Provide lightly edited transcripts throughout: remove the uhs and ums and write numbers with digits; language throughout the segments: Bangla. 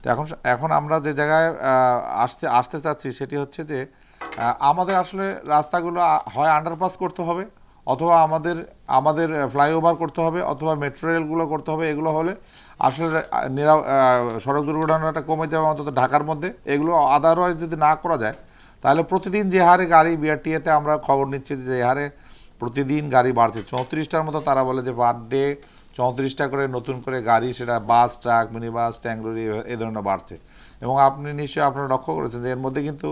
তো এখন এখন আমরা যে জায়গায় আসতে চাচ্ছি সেটি হচ্ছে যে আমাদের আসলে রাস্তাগুলো হয় আন্ডারপাস করতে হবে, অথবা আমাদের আমাদের ফ্লাইওভার করতে হবে, অথবা মেট্রো রেলগুলো করতে হবে। এগুলো হলে আসলে সড়ক দুর্ঘটনাটা কমে যাবে অন্তত ঢাকার মধ্যে। এগুলো আদারওয়াইজ যদি না করা যায় তাহলে প্রতিদিন যে হারে গাড়ি বিআরটিএতে আমরা খবর নিচ্ছি যে হারে প্রতিদিন গাড়ি বাড়ছে, 34টার মতো তারা বলে যে পার ডে 34টা করে নতুন করে গাড়ি, সেটা বাস, ট্রাক, মিনি বাস, ট্যাঙ্কলরি এই ধরনের বাড়ছে। এবং আপনি নিশ্চয়ই আপনারা লক্ষ্য করেছেন যে এর মধ্যে কিন্তু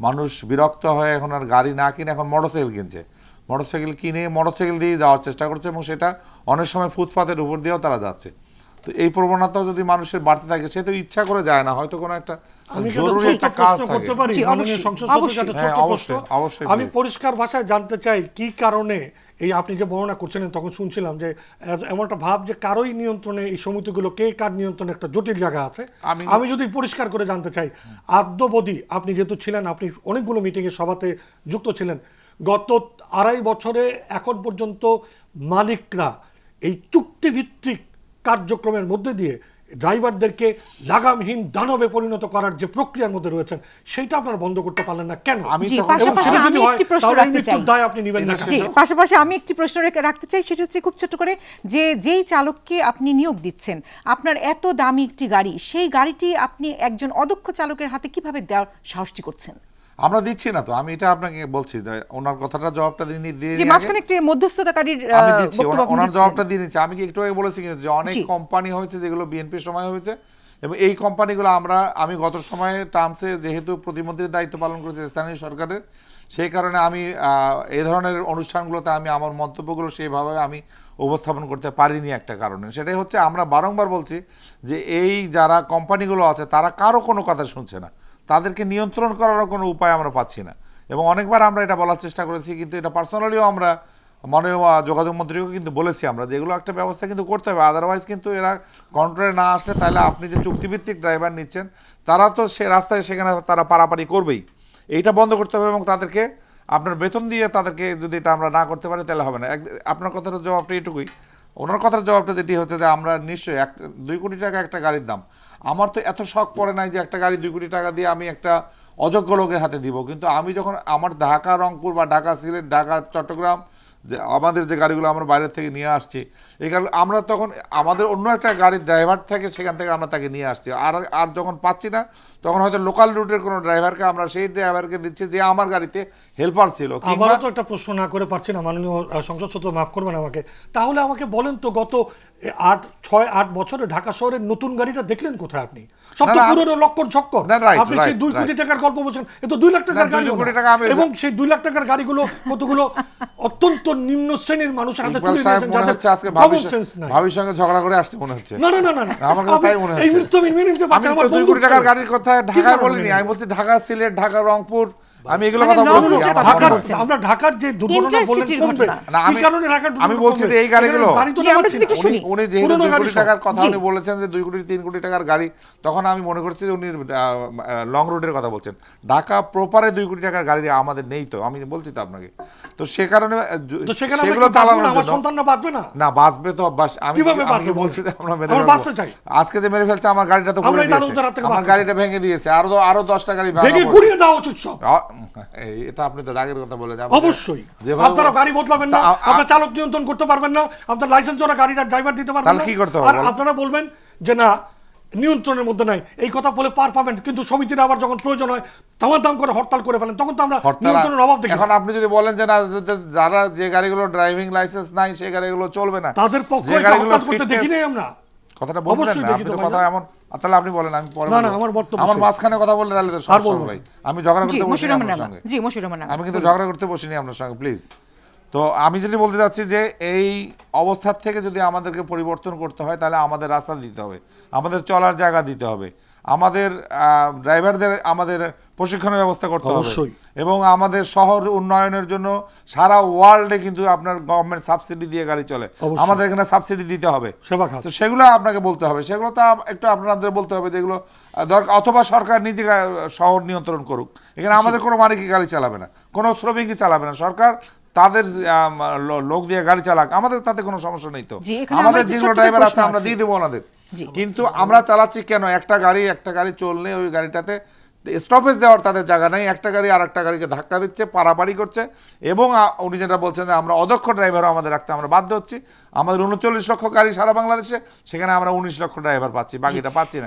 মানুষ বিরক্ত হয়ে এখন আর গাড়ি না কিনে এখন মোটরসাইকেল কিনছে। মোটরসাইকেল কিনে মোটরসাইকেল দিয়ে যাওয়ার চেষ্টা করছে, এবং সেটা অনেক সময় ফুটপাতের উপর দিয়েও তারা যাচ্ছে। তো এই প্রবণতাও যদি মানুষের বাড়তে থাকে, সে তো ইচ্ছা করে যায় না, হয়তো কোনো একটা জরুরি একটা কাজ থাকে। আমি পরিষ্কার ভাষায় জানতে চাই কি কারণে এই আপনি যে বর্ণনা করছিলেন তখন শুনছিলাম যে এমন একটা ভাব যে কারোই নিয়ন্ত্রণে এই সমিতিগুলো, কে কার নিয়ন্ত্রণে একটা জটিল জায়গা আছে। আমি যদি পরিষ্কার করে জানতে চাই, আদ্যবধি আপনি যেহেতু ছিলেন, আপনি অনেকগুলো মিটিংয়ে সভাতে যুক্ত ছিলেন, গত 2.5 বছরে এখন পর্যন্ত মালিকরা এই চুক্তিভিত্তিক কার্যক্রমের মধ্যে দিয়ে ড্রাইভারদেরকে লাগামহীন দানবে পরিণত করার যে প্রক্রিয়ার মধ্যে রয়েছেন, সেটা আপনারা বন্ধ করতে পারলেন না কেন? পাশাপাশি আমি একটি প্রশ্ন রাখতে চাই, সেটা হচ্ছে খুব ছোট করে, যে যেই চালককে আপনি নিয়োগ দিচ্ছেন, আপনার এত দামি একটি গাড়ি, সেই গাড়িটি আপনি একজন অদক্ষ চালকের হাতে কিভাবে দেওয়ার সাহসটি করছেন? আমরা দিচ্ছি না তো, আমি এটা আপনাকে বলছি যে ওনার কথাটা জবাবটা দিয়ে যে মাঝখানে একটা মধ্যস্থতাকারীর আমি দিচ্ছি, ওনার জবাবটা দিয়ে নিচ্ছি। আমি কি একটু আগে বলেছি যে অনেক কোম্পানি হয়েছে যেগুলো বিএনপির সময় হয়েছে, এবং এই কোম্পানিগুলো আমি গত সময়ে টার্মসে যেহেতু প্রতিমন্ত্রীর দায়িত্ব পালন করেছি স্থানীয় সরকারের, সেই কারণে আমি এই ধরনের অনুষ্ঠানগুলোতে আমি আমার মন্তব্যগুলো সেইভাবে আমি উপস্থাপন করতে পারিনি একটা কারণে। সেটাই হচ্ছে আমরা বারংবার বলছি যে এই যারা কোম্পানিগুলো আছে তারা কারো কোনো কথা শুনছে না, তাদেরকে নিয়ন্ত্রণ করারও কোনো উপায় আমরা পাচ্ছি না। এবং অনেকবার আমরা এটা বলার চেষ্টা করেছি, কিন্তু এটা পার্সোনালিও আমরা মাননীয় যোগাযোগ মন্ত্রীকেও কিন্তু বলেছি আমরা, যেগুলো একটা ব্যবস্থা কিন্তু করতে হবে। আদারওয়াইজ কিন্তু এরা কন্ট্রোলে না আসলে তাহলে আপনি যে চুক্তিভিত্তিক ড্রাইভার নিচ্ছেন তারা তো সে রাস্তায় সেখানে তারা পারাপারি করবেই। এইটা বন্ধ করতে হবে, এবং তাদেরকে আপনার বেতন দিয়ে তাদেরকে যদি এটা আমরা না করতে পারি তাহলে হবে না। আপনার কথার জবাবটা এটুকুই। ওনার কথার জবাবটা যেটি হচ্ছে যে আমরা নিশ্চয়ই 2 কোটি টাকা একটা গাড়ির দাম, আমার তো এত শখ পড়ে নাই যে একটা গাড়ি 2 কোটি টাকা দিয়ে আমি একটা অযোগ্য লোকের হাতে দিব। কিন্তু আমি যখন আমার ঢাকা রংপুর বা ঢাকা সিলেট, ঢাকা চট্টগ্রাম, যে আমাদের যে গাড়িগুলো আমরা বাইরে থেকে নিয়ে আসছি, এই গাড়ি আমরা তখন আমাদের অন্য একটা গাড়ির ড্রাইভার থাকে, সেখান থেকে আমরা তাকে নিয়ে আসছি। আর যখন পাচ্ছি না তখন হয়তো লোকাল রুটের কোনো ড্রাইভারকে আমরা সেই ড্রাইভারকে দিচ্ছি যে আমার গাড়িতে হেল্পার ছিল। আমারও তো একটা প্রশ্ন না করে পারছি না, মাননীয় সংসদ সদস্য মাফ করবেন আমাকে, তাহলে আমাকে বলেন তো গত 6-8 বছরে ঢাকা শহরের নতুন গাড়িটা দেখলেন কোথায় আপনি? সব তো পুরনো লক্কর ঝক্কর। আপনি সেই 2 কোটি টাকার গল্প বলছেন, এ তো 2 লাখ টাকার গাড়ি, এবং সেই 2 লাখ টাকার গাড়িগুলো কতগুলো অত্যন্ত নিম্ন শ্রেণীর মানুষের হাতে তুলে দিয়েছেন যাদের কমন সেন্স নাই। ভাবির সঙ্গে ঝগড়া করে আসছে মনে হচ্ছে। না না না না, আমার কাছে তাই মনে হচ্ছে। এই মৃত্যু মেনে নিতে পারছেন আমার 2 কোটি টাকার গাড়ির কথা ঢাকায় বলিনি, আমি বলছি ঢাকা সিলেট, ঢাকা রংপুর, আমি এগুলো কথা বলছি। আমরা ঢাকার যে দুর্ঘটনা বললেন কমবে, কি কারণে ঢাকার আমি বলছি যে এই গাড়িগুলো উনি যেহেতু 2 কোটি টাকার কথা উনি বলেছেন যে 2 কোটি 3 কোটি টাকার গাড়ি, তখন আমি মনে করছি যে উনি লং রুটের কথা বলছেন। ঢাকা প্রপারে 2 কোটি টাকার গাড়ি আমাদের নেই, তো আমি বলছি তো আপনাকে। তো সে কারণে সেগুলো চালানোর জন্য আমার সন্তানরা বাঁচবে না, না বাঁচবে তো। আমি বলছি যে আমরা মেরে ফেলবো। আজকে যে মেরে ফেলছে আমার গাড়িটা তো পুড়ে দিয়েছে, আমার গাড়িটা ভেঙে দিয়েছে, আরো 10টা গাড়ি ভেঙে গুড়িয়ে দেওয়া উচিত সব। এটা আপনি তো রাগের কথা বলে যাবেন। অবশ্যই আপনারা গাড়ি বদলাবেন না, আপনারা চালক নিয়ন্ত্রণ করতে পারবেন না, আপনারা লাইসেন্স ছাড়া গাড়িটা ড্রাইভার দিতে পারবেন না, কি করতে হবে? আর আপনারা বলবেন যে না নিয়ন্ত্রণের মধ্যে নাই, এই কথা বলে পার পাবেন, কিন্তু সমিতির আবার যখন প্রয়োজন হয় দাম করে হরতাল করে ফেলেন, তখন তো আমরা নিয়ন্ত্রণের অভাব দেখি। এখন আপনি যদি বলেন যে না, যারা যে গাড়িগুলো ড্রাইভিং লাইসেন্স নাই সেই গাড়িগুলো চলবে না, তাদের পক্ষে হরতাল করতে দেখি নাই আমরা। কথাটা বলছেন না, আপনি তো কথা এমন, তাহলে আপনি বলেন, আমি পরে না না আমার বক্তব্য আমার মাঝখানে কথা বললে তাহলে তো সমস্যা হবে ভাই। আমি ঝগড়া করতে বসিনি আপনার সঙ্গে, জি মশিউর রহমান, আমি কিন্তু ঝগড়া করতে বসিনি আপনার সঙ্গে, প্লিজ। তো আমি যেটা বলতে চাচ্ছি যে এই অবস্থার থেকে যদি আমাদেরকে পরিবর্তন করতে হয় তাহলে আমাদের রাস্তা দিতে হবে, আমাদের চলার জায়গা দিতে হবে, আমাদের ড্রাইভারদের আমাদের প্রশিক্ষণের ব্যবস্থা করতে হবে, এবং আমাদের শহর উন্নয়নের জন্য সারা ওয়ার্ল্ডে কিন্তু আপনার গভর্নমেন্ট সাবসিডি দিয়ে গাড়ি চলে, আমাদের এখানে সাবসিডি দিতে হবে। তো সেগুলো আপনাকে বলতে হবে, সেগুলো তো একটু আপনাদের বলতে হবে যেগুলো দরকার, অথবা সরকার নিজে শহর নিয়ন্ত্রণ করুক। এখানে আমাদের কোনো মালিকই গাড়ি চালাবে না, কোনো শ্রমিকই চালাবে না, সরকার তাদের লোক দিয়ে গাড়ি চালাক, আমাদের তাতে কোনো সমস্যা নেই। তো জি, এখানে আমাদের আমার একটু যেগুলো ছোট্ট ড্রাইভার প্রশ্ন আছে আমরা আছে। দিয়ে দেবো ওনাদের। জি। কিন্তু আমরা চালাচ্ছি কেন? একটা গাড়ি চললে ওই গাড়িটাতে স্টপেজ দেওয়ার তাদের জায়গা নেই, একটা গাড়ি আর একটা গাড়িকে ধাক্কা দিচ্ছে, পারাপারি করছে। এবং উনি যেটা বলছেন যে আমরা অদক্ষ ড্রাইভারও আমাদের রাখতে আমরা বাধ্য হচ্ছি। আমাদের 39 লক্ষ গাড়ি সারা বাংলাদেশে, সেখানে আমরা 19 লক্ষ ড্রাইভার পাচ্ছি, বাকিটা পাচ্ছি না।